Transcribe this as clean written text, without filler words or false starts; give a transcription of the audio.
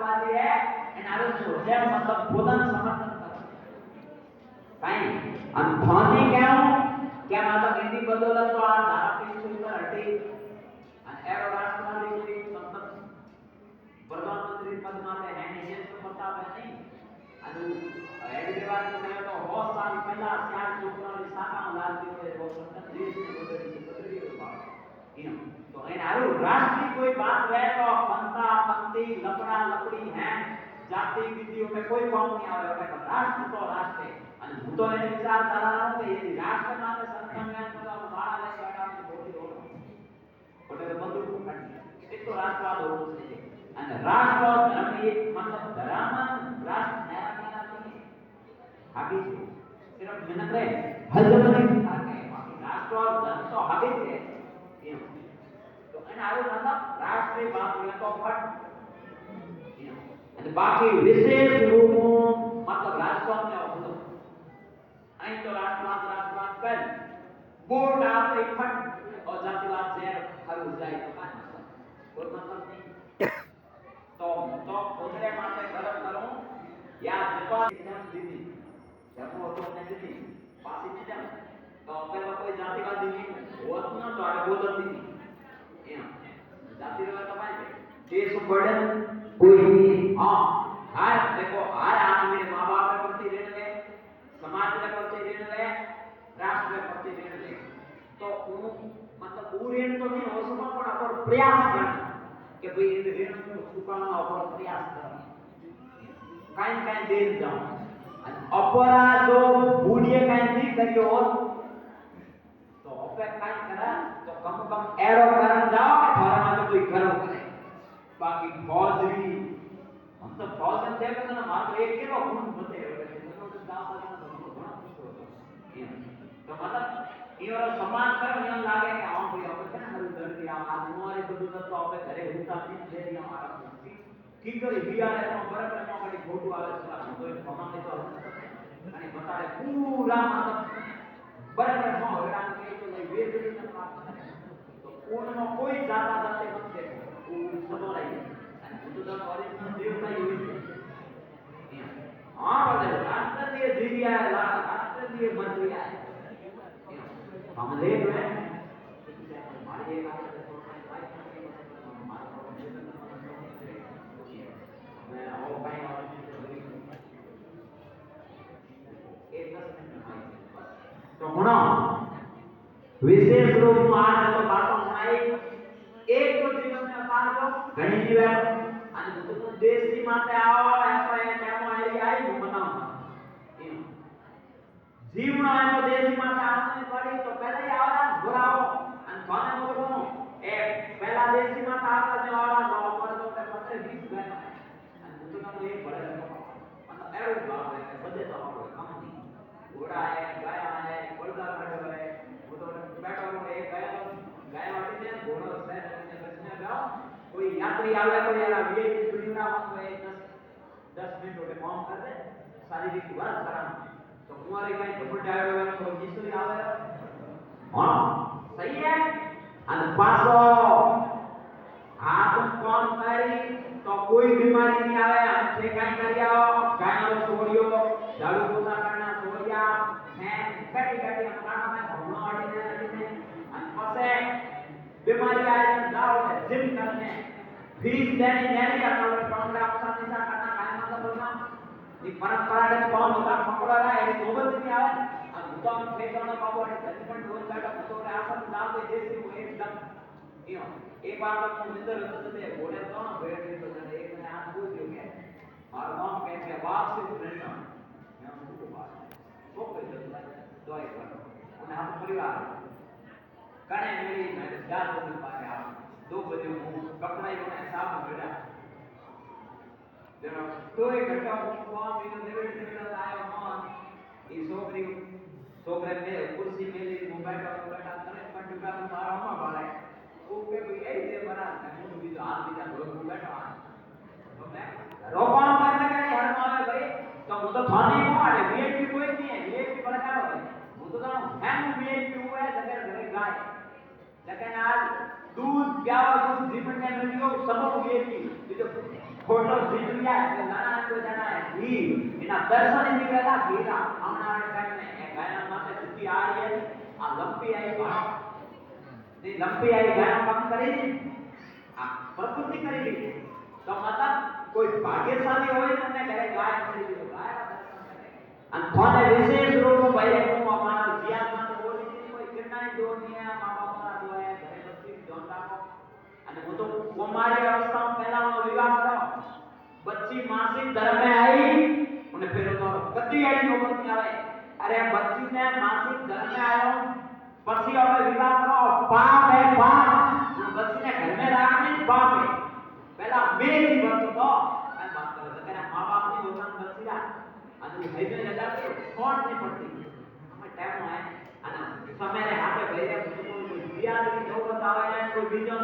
राष्ट्रवादी है एनारो सोचे मतलब खुदन समर्थन कर काई अनथानी क्या मतलब हिंदी बदला तो आ धारा 300 पर हटी અને એરો રાષ્ટ્રવાદી કોઈ मतलब प्रधानमंत्री पद माटे है नहीं ये तो पता नहीं અને એડી વાત તો તો बहुत साल पहला स्याल छोकरा ની સાકા લાલ દીધે वो संतन देश ने बदली इन तो एनारो राष्ट्र की कोई बात है तो पंथा पंथी लपड़ा लपड़ी है जाति विधियों में कोई काम नहीं आवे तो राष्ट्र तो राष्ट्र है અને હું તો એ વિચારધારા નો કે એ રાષ્ટ્ર માટે સંસંજ્ઞાન કરવા બાળા લઈ કાઢવાની ખોટી રોડ એટલે બધું કાઢી એ તો રાષ્ટ્રવાદ હોવો જોઈએ અને રાષ્ટ્ર ધર્મ એક मतलब ધર્મ રાષ્ટ્ર ન્યાય नहीं हाबी सिर्फ मेहनत रहे हजम नहीं থাকে બાકી રાષ્ટ્ર और ધર્મ તો હાબી છે તો એને આવું मतलब રાષ્ટ્રીય બાત હોય તો ફટ અને બાકી વિશેષ રૂપો मतलब રાષ્ટ્ર ને હોતો અહીં તો રાષ્ટ્રવાદ कर बोर्ड आप एक फट और जातिवाद जहर हर हो जाए तो क्या मतलब कोई मतलब नहीं तो उतरे माते गलत करो या जपा एकदम दीदी जपो तो ने दीदी पासी में जा तो पहले कोई जातिवादी नहीं होत ना तो आगे बोलत नहीं ये जातिवाद तो भाई देश बर्डन कोई हां हर देखो हर आदमी मां बाप के प्रति ऋण है समाज के प्रति ऋण है राष्ट्र के प्रति ऋण है तो मतलब ऋण तो नहीं हो सकता पर अपन प्रयास करना कि भाई इन ऋण को चुकाना अपन प्रयास करना काई देर जाओ अपरा जो बूढ़िए काई नहीं करियो तो अपे काई करा तो कम एरो करन जाओ थारा में तो कोई करो करे बाकी फौजरी हम तो फौज में थे तो ना मार एक किलो खून बते तो गांव वाले ना घणा खुश होतो तो मतलब ये और सम्मान कर नियम लागे कि हां भाई अब क्या हरु दर दिया आज हमारे બધું તો આપણે ઘરે હોતા નહીં દે दिया हमारा की करे बिया है तो बराबर में कड़ी फोटो आवे છે તો એ કમાને તો અને બતાડે પૂરા मतलब बराबर में हराम के तो लई वे वे ना बात तो पूर्ण कोई जाता जाते मत देखो वो सब रही અને બધું તો कॉलेज में देवता ही हुई हां बोले राष्ट्रीय धीरिया राष्ट्रीय मंत्री है हम देख रहे हैं हमारे एक आगे तो मैं और कहीं और एक 10 मिनट में तो होना विशेष रूप में आज तो बातों सुनाई एक तो जीवन में पार जो घणी जीवन અને બધું દેશી માટે આવો એસો એ ટાઈમ આઈ आई હું बताऊं जीवन है तो देश माता आने पड़ी तो पहले ही आवरा बुराओ अन खाने को बोलो ए पहला देशी माता आता जो आवरा तो पर तो 15 20 गए अन तो ना एक बड़े मतलब एरो बात है बदे तो हो काम नहीं घोड़ा है गाय है बलदा खड़े है वो तो बैठा हो एक गाय वाली ने घोड़ा से बचने जाओ कोई यात्री आवे कोई यार वीआईपी बिल्डिंग ना हो 10 मिनट होते काम कर दे शारीरिक वर्क कराना तो तुम्हारे कहीं कपड़ डायो है तो जिससे आवे हां सही है अन पासो आप कौन करी तो कोई बीमारी नहीं आवे हमसे कहीं करिया गाय छोड़ियो झाड़ू पोछा करना छोड़िया है कटी कटी हम खाना में घूमना वाली ने अन पसे बीमारी आए जाओ जिम करने फीस देनी देनी अकाउंट काउंट ऑप्शन निशा करना काय मतलब बोलना ये परंपरागत कौन होता पकड़ा रहा है नोबल नहीं आवे और मुद्दा में फेंकना बाबू ने जजमेंट रोज बैठा तो आसन दाव दे देसी वो एकदम यो एक बार तो निंदर होते घोड़े तो ना बैठ गए तो एक ने हाथ बोल दियो के और नाम कह के बाप से प्रेरणा मैं उनको बात वो पे दो एक बार उन्हें हम परिवार कने मेरी मैं 4 बजे पाए आप 2 बजे हूं कपड़ा ही उन्हें साफ बेटा जरा तो एक घंटा हुआ मेरे देवे देवे आया मां ये सोकरे ने कुर्सी में ले मोबाइल का बैठा करे कंप्यूटर में मारा मां वाला वो के भाई ए दे बना मुंह भी तो हाथ भी जा लोग बैठा तो मैं रोकन करने के हर मारे भाई तो वो तो थाने को आए वीआईपी कोई नहीं है वीआईपी बड़ा क्या है वो तो ना हम वीआईपी हुआ है जगह घरे गाय लेकिन आज दूध क्या दूध जीवन में मिलियो सब वीआईपी जो ખોટો જીવ્યા કે નાના કોઈ જણા ઘી એના દર્શન નીકળેલા ઘીના આવનારે કારણે એ ગાયના માથે જુતી આવી આ લંબી આવી ભાવ તે લંબી આવી ગાયનો કામ કરી ને આ પ્રકૃતિ કરી દીધી તો મતલબ કોઈ ભાગ્યશાળી હોય ને એને ઘરે ગાય કરી દીધું ગાય અને કોને વિશેષ રૂપ ભાઈ હું અમારા જીયામાં તો બોલી દીધી કોઈ કિરનાઈ દોનિયા મા બાપના દોયા ઘરે બધી જોન રાખો અને હું તો કુમારી અવસ્થામાં પહેલાનો વિવાહ કરો बच्ची मासिक धर्म में आई उन्हें फिर तो कति आई नौबत में आवे अरे बच्ची ने मासिक धर्म में आयो पति अब विवाह करो पाप है पाप बच्ची ने घर में रखने पाप है पहला मैं ही वर्त तो मैं बात कर रहा तेरा मां बाप नहीं होता बच्ची रा आज है जो लगा के कौन नहीं पड़ती हमें टाइम है आना समय रे हाथे भई रे दिया की नौबत आवे कोई बीजो